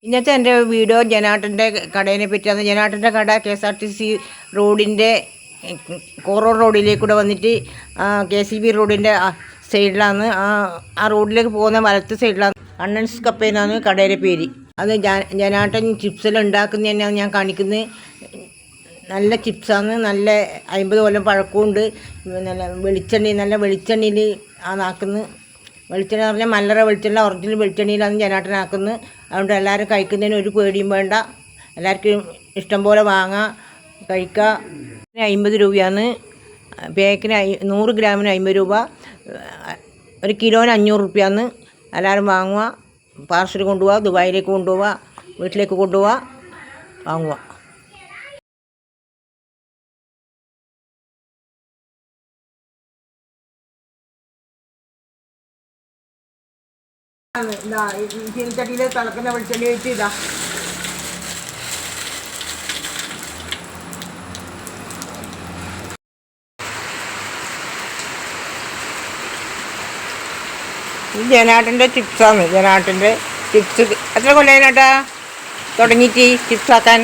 ഇന്നത്തെ എൻ്റെ വീഡിയോ ജനാട്ടൻ്റെ കടേനെ പറ്റിയാണ്. ജനാട്ടൻ്റെ കട KSRTC റോഡിൻ്റെ കോറോഡ് റോഡിലേക്കൂടെ വന്നിട്ട് KCB റോഡിൻ്റെ സൈഡിലാണ്. ആ റോഡിലേക്ക് പോകുന്ന വലത്ത് സൈഡിലാണ്. അണ്ണൻസ് കപ്പ എന്നാണ് കടയുടെ പേര്. അത് ജനാട്ടൻ ചിപ്സെല്ലാം ഉണ്ടാക്കുന്ന തന്നെയാണ് ഞാൻ കാണിക്കുന്നത്. നല്ല ചിപ്സാണ്. നല്ല 50 കൊല്ലം പഴക്കമുണ്ട്. നല്ല വെളിച്ചെണ്ണയിൽ ആണ് ആക്കുന്നത്. വെളിച്ചെണ്ണ പറഞ്ഞാൽ മല്ലറ വെളിച്ചെണ്ണ, ഒറിജിനൽ വെളിച്ചെണ്ണയിലാണ് ജനാട്ടനാക്കുന്നത്. അതുകൊണ്ട് എല്ലാവരും കഴിക്കുന്നതിന് ഒരു പേടിയും വേണ്ട. എല്ലാവർക്കും ഇഷ്ടം പോലെ വാങ്ങാം, കഴിക്കുക. 50 രൂപയാണ് പാക്കിന്. 100 ഗ്രാമിന് 50 രൂപ. 1 കിലോന് 500 രൂപയാണ്. എല്ലാവരും വാങ്ങുക. പാർസൽ കൊണ്ടുപോവുക, ദുബായിലേക്ക് കൊണ്ടുപോവുക, വീട്ടിലേക്ക് കൊണ്ടുപോവുക, വാങ്ങുക. ചീനിച്ചട്ടിയിൽ തിളക്കുന്ന വെളിച്ചെണ്ണ വെച്ച് ഇതാ ജനാട്ടൻ്റെ ചിപ്സാണ്. ജനാട്ടൻ്റെ ചിപ്സ് എത്ര കൊല്ലം ചേട്ടാ തുടങ്ങിയിട്ട് ചിപ്സ് ആക്കാൻ?